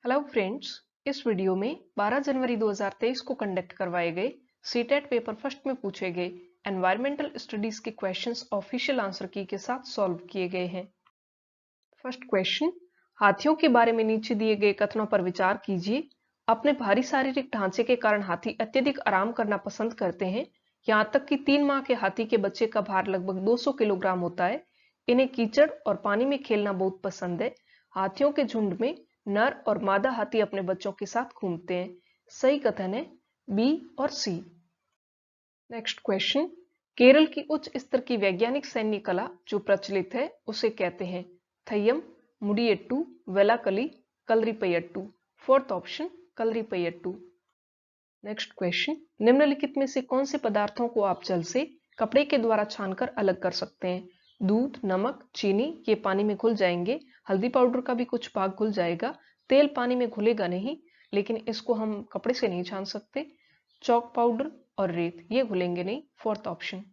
Hello friends, इस video में 12 जनवरी 2023 को कंडक्ट करवाए गए सीटेट पेपर फर्स्ट में पूछे गए एनवायरमेंटल स्टडीज के क्वेश्चंस ऑफिशियल आंसर की के साथ सॉल्व किए गए हैं। फर्स्ट क्वेश्चन, हाथियों के बारे में नीचे दिए गए कथनों पर विचार कीजिए। अपने भारी शारीरिक ढांचे के कारण हाथी अत्यधिक आराम करना पसंद करते हैं। यहाँ तक कि 3 माह के हाथी के बच्चे का भार लगभग 200 किलोग्राम होता है। इन्हें कीचड़ और पानी में खेलना बहुत पसंद है। हाथियों के झुंड में नर और मादा हाथी अपने बच्चों के साथ घूमते हैं। सही कथन है बी और सी। नेक्स्ट क्वेश्चन, केरल की उच्च स्तर की वैज्ञानिक सैन्य कला जो प्रचलित है उसे कहते हैं Theyyam, Mudiyettu, Velakali, Kalaripayattu. Fourth option Kalaripayattu. Next question, निम्नलिखित में से कौन से पदार्थों को आप जल से कपड़े के द्वारा छानकर अलग कर सकते हैं? दूध, नमक, चीनी ये पानी में घुल जाएंगे। हल्दी पाउडर का भी कुछ भाग घुल जाएगा। तेल पानी में घुलेगा नहीं, लेकिन इसको हम कपड़े से नहीं छान सकते। चॉक पाउडर और रेत ये घुलेंगे नहीं। Fourth option.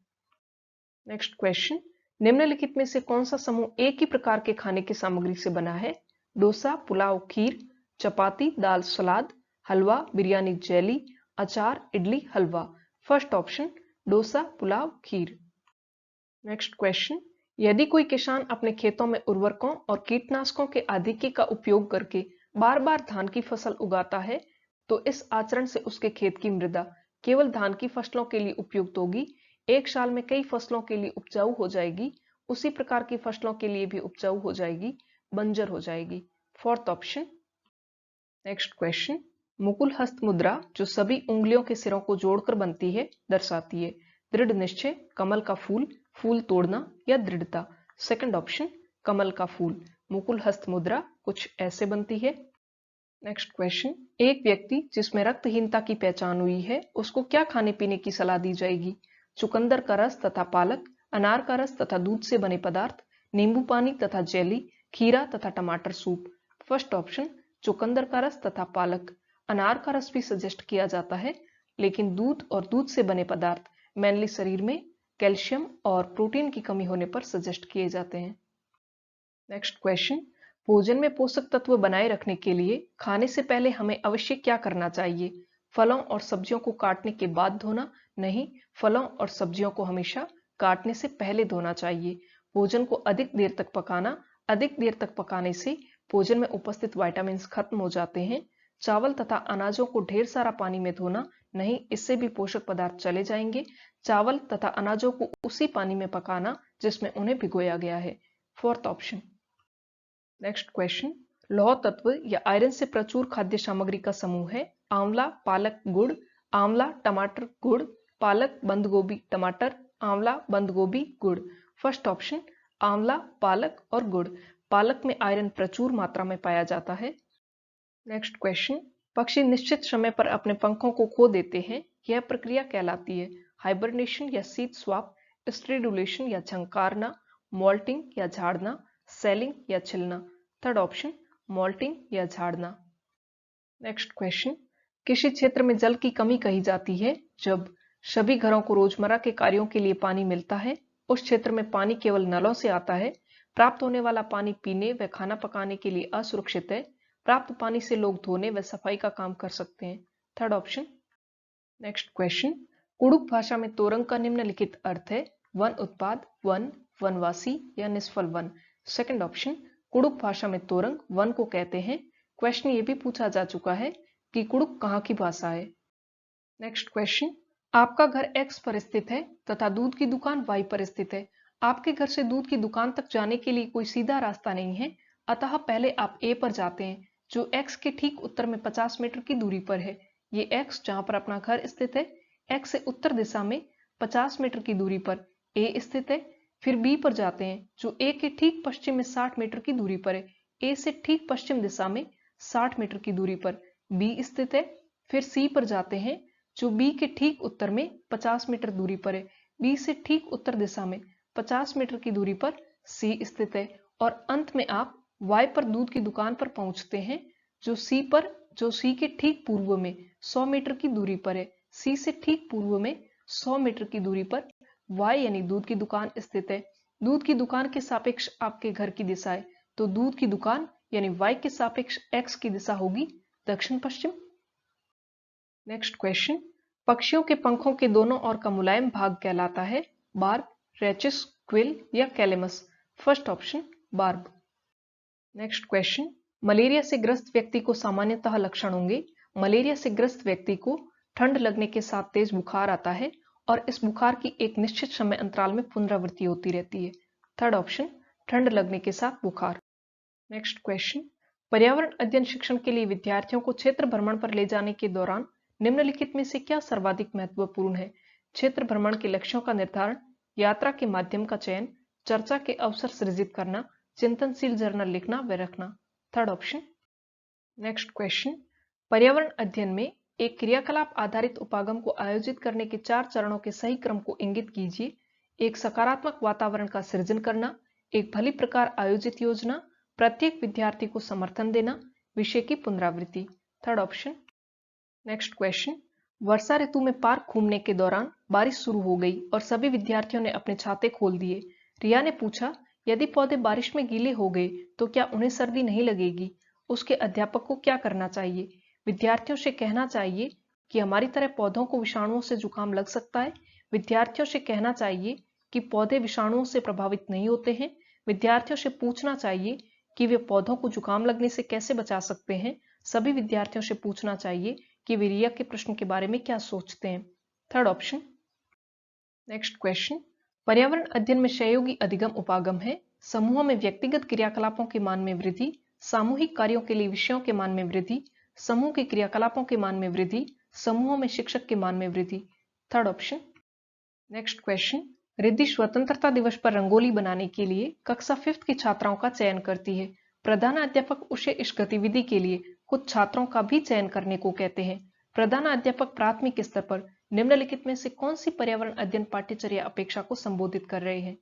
नेक्स्ट क्वेश्चन, निम्नलिखित में से कौन सा समूह एक ही प्रकार के खाने की सामग्री से बना है? डोसा, पुलाव, खीर, चपाती, दाल, सलाद, हलवा, बिरयानी, जेली, अचार, इडली, हलवा। फर्स्ट ऑप्शन डोसा, पुलाव, खीर। नेक्स्ट क्वेश्चन, यदि कोई किसान अपने खेतों में उर्वरकों और कीटनाशकों के आधिक्य का उपयोग करके बार बार धान की फसल उगाता है, तो इस आचरण से उसके खेत की मृदा केवल धान की फसलों के लिए उपयुक्त होगी, एक साल में कई फसलों के लिए उपजाऊ हो जाएगी, उसी प्रकार की फसलों के लिए भी उपजाऊ हो जाएगी, बंजर हो जाएगी। Fourth option. Next question, Mukul हस्त मुद्रा जो सभी उंगलियों के सिरों को जोड़कर बनती है दर्शाती है दृढ़ निश्चय, कमल का फूल, फूल तोड़ना या दृढ़ता। सेकंड ऑप्शन कमल का फूल। मुकुल हस्त मुद्रा कुछ ऐसे बनती है। नेक्स्ट क्वेश्चन, एक व्यक्ति जिसमें रक्तहीनता की पहचान हुई है उसको क्या खाने पीने की सलाह दी जाएगी? चुकंदर का रस तथा पालक, अनार का रस तथा दूध से बने पदार्थ, नींबू पानी तथा जेली, खीरा तथा टमाटर सूप। फर्स्ट ऑप्शन चुकंदर का रस तथा पालक। अनार का रस भी सजेस्ट किया जाता है, लेकिन दूध और दूध से बने पदार्थ मेनली शरीर में कैल्शियम और प्रोटीन की कमी होने पर सजेस्ट किए जाते हैं। नेक्स्ट क्वेश्चन, भोजन में पोषक तत्व बनाए रखने के लिए खाने से पहले हमें अवश्य क्या करना चाहिए? फलों और सब्जियों को काटने के बाद धोना? नहीं, फलों और सब्जियों को हमेशा काटने से पहले धोना चाहिए। भोजन को अधिक देर तक पकाना, अधिक देर तक पकाने से भोजन में उपस्थित विटामिन खत्म हो जाते हैं। चावल तथा अनाजों को ढेर सारा पानी में धोना? नहीं, इससे भी पोषक पदार्थ चले जाएंगे। चावल तथा अनाजों को उसी पानी में पकाना जिसमें उन्हें भिगोया गया है। Fourth option. नेक्स्ट क्वेश्चन, लौह तत्व या आयरन से प्रचुर खाद्य सामग्री का समूह है आंवला, पालक, गुड़। आंवला, टमाटर, गुड़, पालक, बंद गोभी, टमाटर, आंवला, बंद गोभी, गुड़। फर्स्ट ऑप्शन आंवला, पालक और गुड़। पालक में आयरन प्रचुर मात्रा में पाया जाता है। नेक्स्ट क्वेश्चन, पक्षी निश्चित समय पर अपने पंखों को खो देते हैं, यह प्रक्रिया कहलाती है हाइबरनेशन या शीत स्वाप, स्ट्रिडुलेशन या झंकारना, मॉल्टिंग या झाड़ना, सेलिंग या छिलना। थर्ड ऑप्शन मॉल्टिंग या झाड़ना। नेक्स्ट क्वेश्चन, किसी क्षेत्र में जल की कमी कही जाती है जब सभी घरों को रोजमर्रा के कार्यों के लिए पानी मिलता है, उस क्षेत्र में पानी केवल नलों से आता है, प्राप्त होने वाला पानी पीने व खाना पकाने के लिए असुरक्षित है, प्राप्त पानी से लोग धोने व सफाई का काम कर सकते हैं। Third option. Next question, Kurukh भाषा में तोरंग का निम्नलिखित अर्थ है वन उत्पाद, वन, वनवासी या निष्फल वन। सेकंड ऑप्शन, कुड़ुक भाषा में तोरंग वन को कहते हैं। क्वेश्चन ये भी पूछा जा चुका है कि कुड़ुक कहाँ की भाषा है। नेक्स्ट क्वेश्चन, आपका घर एक्स पर स्थित है तथा दूध की दुकान वाई पर स्थित है। आपके घर से दूध की दुकान तक जाने के लिए कोई सीधा रास्ता नहीं है, अतः पहले आप ए पर जाते हैं जो एक्स के ठीक उत्तर में 50 मीटर की दूरी पर है। ये एक्स जहां पर अपना घर स्थित है, एक्स से उत्तर दिशा में 50 मीटर की दूरी पर ए स्थित है। फिर बी पर जाते हैं जो ए के ठीक पश्चिम में 60 मीटर की दूरी पर है। ए से ठीक पश्चिम दिशा में 60 मीटर की दूरी पर बी स्थित है। फिर सी पर जाते हैं जो बी के ठीक उत्तर में 50 मीटर दूरी पर है। बी से ठीक उत्तर दिशा में 50 मीटर की दूरी पर सी स्थित है। और अंत में आप वाई पर दूध की दुकान पर पहुंचते हैं जो सी के ठीक पूर्व में 100 मीटर की दूरी पर है। सी से ठीक पूर्व में 100 मीटर की दूरी पर वाई यानी दूध की दुकान स्थित है। दूध की दुकान के सापेक्ष आपके घर की दिशा है, तो दूध की दुकान यानी y के सापेक्ष x की दिशा होगी दक्षिण पश्चिम। नेक्स्ट क्वेश्चन, पक्षियों के पंखों के दोनों ओर का मुलायम भाग कहलाता है बार्ब, रेचिस, क्विल या calamus. First option barb. Next question, malaria से ग्रस्त व्यक्ति को सामान्यतः लक्षण होंगे। मलेरिया से ग्रस्त व्यक्ति को ठंड लगने के साथ तेज बुखार आता है और इस बुखार की एक निश्चित समय अंतराल में पुनरावृत्ति होती रहती है। थर्ड ऑप्शन ठंड लगने के साथ बुखार। नेक्स्ट क्वेश्चन, पर्यावरण अध्ययन शिक्षण के लिए विद्यार्थियों को क्षेत्र भ्रमण पर ले जाने के दौरान निम्नलिखित में से क्या सर्वाधिक महत्वपूर्ण है? क्षेत्र भ्रमण के लक्ष्यों का निर्धारण, यात्रा के माध्यम का चयन, चर्चा के अवसर सृजित करना, चिंतनशील जर्नल लिखना व रखना। Third option. नेक्स्ट क्वेश्चन, पर्यावरण अध्ययन में एक क्रियाकलाप आधारित उपागम को आयोजित करने के 4 चरणों के सही क्रम को इंगित कीजिए। एक सकारात्मक वातावरण का सृजन करना, एक भली प्रकार आयोजित योजना, प्रत्येक विद्यार्थी को समर्थन देना, विषय की पुनरावृत्ति। Third option. नेक्स्ट क्वेश्चन, वर्षा ऋतु में पार्क घूमने के दौरान बारिश शुरू हो गई और सभी विद्यार्थियों ने अपने छाते खोल दिए। रिया ने पूछा, यदि पौधे बारिश में गीले हो गए तो क्या उन्हें सर्दी नहीं लगेगी? उसके अध्यापक को क्या करना चाहिए? विद्यार्थियों से कहना चाहिए कि हमारी तरह पौधों को विषाणुओं से जुकाम लग सकता है। विद्यार्थियों से कहना चाहिए कि पौधे विषाणुओं से प्रभावित नहीं होते हैं। विद्यार्थियों से पूछना चाहिए कि वे पौधों को जुकाम लगने से कैसे बचा सकते हैं। सभी विद्यार्थियों से पूछना चाहिए कि वे रिया के प्रश्न के बारे में क्या सोचते हैं। Third option. नेक्स्ट क्वेश्चन, पर्यावरण अध्ययन में सहयोगी अधिगम उपागम है। समूह में व्यक्तिगत क्रियाकलापों के मान में वृद्धि, सामूहिक कार्यों के लिए विषयों के मान में वृद्धि, समूह के क्रियाकलापों के मान में वृद्धि, समूहों में शिक्षक के मान में वृद्धि। Third option. Next question, Riddhi स्वतंत्रता दिवस पर रंगोली बनाने के लिए कक्षा 5th की छात्राओं का चयन करती है। प्रधानाध्यापक उसे इस गतिविधि के लिए कुछ छात्रों का भी चयन करने को कहते हैं। प्रधानाध्यापक प्राथमिक स्तर पर निम्नलिखित में से कौन सी पर्यावरण अध्ययन पाठ्यचर्या अपेक्षा को संबोधित कर रहे हैं?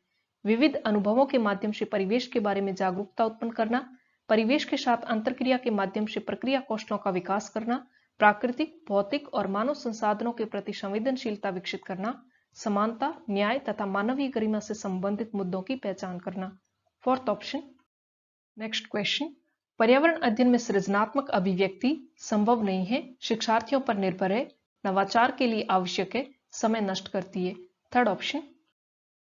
विविध अनुभवों के माध्यम से परिवेश के बारे में जागरूकता उत्पन्न करना, परिवेश के साथ अंतरक्रिया के माध्यम से प्रक्रिया कौशलों का विकास करना, प्राकृतिक, भौतिक और मानव संसाधनों के प्रति संवेदनशीलता विकसित करना, समानता, न्याय तथा मानवीय गरिमा से संबंधित मुद्दों की पहचान करना। Fourth option. नेक्स्ट क्वेश्चन, पर्यावरण अध्ययन में सृजनात्मक अभिव्यक्ति संभव नहीं है, शिक्षार्थियों पर निर्भर है, नवाचार के लिए आवश्यक है, समय नष्ट करती है। Third option.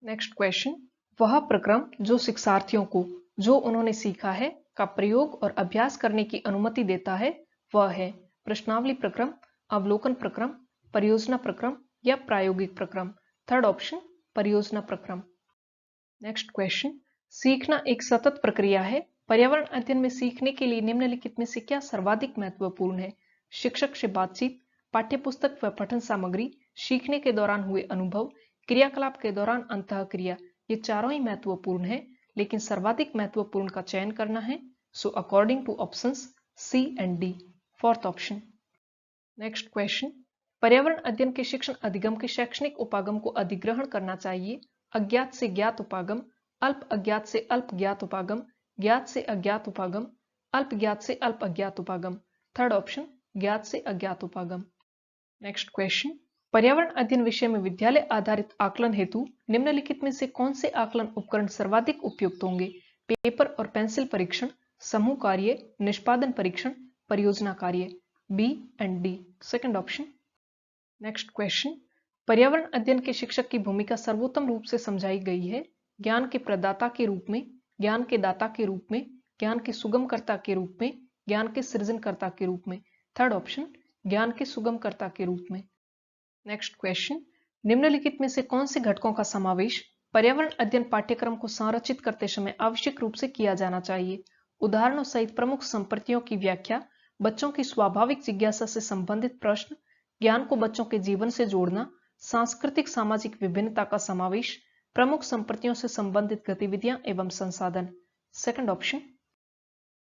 नेक्स्ट क्वेश्चन, वह प्रक्रम जो शिक्षार्थियों को जो उन्होंने सीखा है का प्रयोग और अभ्यास करने की अनुमति देता है वह है प्रश्नावली प्रक्रम, अवलोकन प्रक्रम, परियोजना प्रक्रम या प्रायोगिक प्रक्रम। थर्ड ऑप्शन परियोजना प्रक्रम। नेक्स्ट क्वेश्चन, सीखना एक सतत प्रक्रिया है। पर्यावरण अध्ययन में सीखने के लिए निम्नलिखित में से क्या सर्वाधिक महत्वपूर्ण है? शिक्षक से बातचीत, पाठ्यपुस्तक व पठन सामग्री, सीखने के दौरान हुए अनुभव, क्रियाकलाप के दौरान अंतःक्रिया। ये चारों ही महत्वपूर्ण है, लेकिन सर्वाधिक महत्वपूर्ण का चयन करना है। So according to options C and D. Fourth option. Next question, पर्यावरण अध्ययन के शिक्षण अधिगम के शैक्षणिक उपागम को अधिग्रहण करना चाहिए। अज्ञात से ज्ञात उपागम, अल्प अज्ञात से अल्प ज्ञात उपागम, ज्ञात से अज्ञात उपागम, अल्प ज्ञात से अल्प अज्ञात उपागम। थर्ड ऑप्शन ज्ञात से अज्ञात उपागम। नेक्स्ट क्वेश्चन, पर्यावरण अध्ययन विषय में विद्यालय आधारित आकलन हेतु निम्नलिखित में से कौन से आकलन उपकरण सर्वाधिक उपयुक्त होंगे? पेपर और पेंसिल परीक्षण, समूह कार्य, निष्पादन परीक्षण, परियोजना कार्य। B and D. Second option. Next question, पर्यावरण अध्ययन के शिक्षक की भूमिका सर्वोत्तम रूप से समझाई गई है। ज्ञान के प्रदाता के रूप में, ज्ञान के दाता के रूप में, ज्ञान के सुगमकर्ता के रूप में, ज्ञान के सृजनकर्ता के रूप में। थर्ड ऑप्शन ज्ञान के सुगमकर्ता के रूप में। नेक्स्ट क्वेश्चन, निम्नलिखित में से कौन से घटकों का समावेश पर्यावरण अध्ययन पाठ्यक्रम को संरचित करते समय आवश्यक रूप से किया जाना चाहिए? उदाहरणों सहित प्रमुख संपत्तियों की व्याख्या, बच्चों की स्वाभाविक जिज्ञासा से संबंधित प्रश्न, ज्ञान को बच्चों के जीवन से जोड़ना, सांस्कृतिक सामाजिक विभिन्नता का समावेश, प्रमुख संपत्तियों से संबंधित गतिविधियां एवं संसाधन। Second option.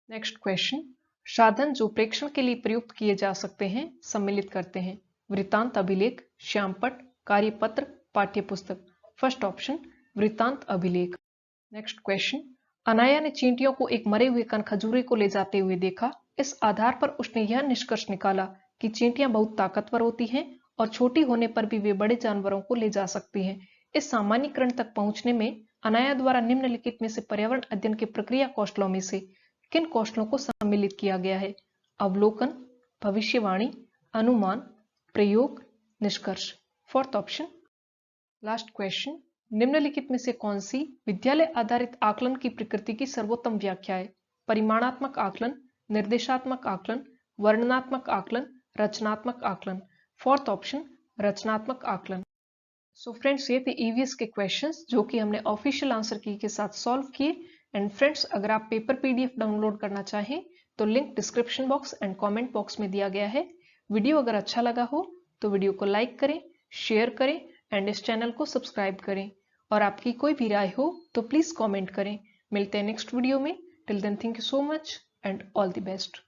नेक्स्ट क्वेश्चन, साधन जो प्रेक्षण के लिए प्रयुक्त किए जा सकते हैं सम्मिलित करते हैं। वृत्तांत अभिलेख, श्यामपट, कार्यपत्र, पाठ्यपुस्तक। फर्स्ट ऑप्शन वृत्तांत अभिलेख। नेक्स्ट क्वेश्चन, अनाया ने चींटियों को एक मरे हुए कनखजूरे को ले जाते हुए देखा। इस आधार पर उसने यह निष्कर्ष निकाला कि चींटियां बहुत ताकतवर होती हैं और छोटी होने पर भी वे बड़े जानवरों को ले जा सकती हैं। इस सामान्यीकरण तक पहुंचने में अनाया द्वारा निम्नलिखित में से पर्यावरण अध्ययन के प्रक्रिया कौशलों में से किन कौशलों को सम्मिलित किया गया है? अवलोकन, भविष्यवाणी, अनुमान, प्रयोग, निष्कर्ष। Fourth option. लास्ट क्वेश्चन, निम्नलिखित में से कौन सी विद्यालय आधारित आकलन की प्रकृति की सर्वोत्तम व्याख्या है? परिमाणात्मक आकलन, निर्देशात्मक आकलन, वर्णनात्मक आकलन, रचनात्मक आकलन। फोर्थ ऑप्शन, रचनात्मक आकलन। सो फ्रेंड्स, ये थे ईवीएस के क्वेश्चंस जो कि हमने ऑफिशियल आंसर की के साथ सॉल्व किए। एंड फ्रेंड्स, अगर आप पेपर पीडीएफ डाउनलोड करना चाहें तो link description box and comment box में दिया गया है। वीडियो अगर अच्छा लगा हो तो वीडियो को लाइक करें, शेयर करें एंड इस चैनल को सब्सक्राइब करें। और आपकी कोई भी राय हो तो प्लीज कमेंट करें। मिलते हैं नेक्स्ट वीडियो में। Till then, thank you so much and all the best.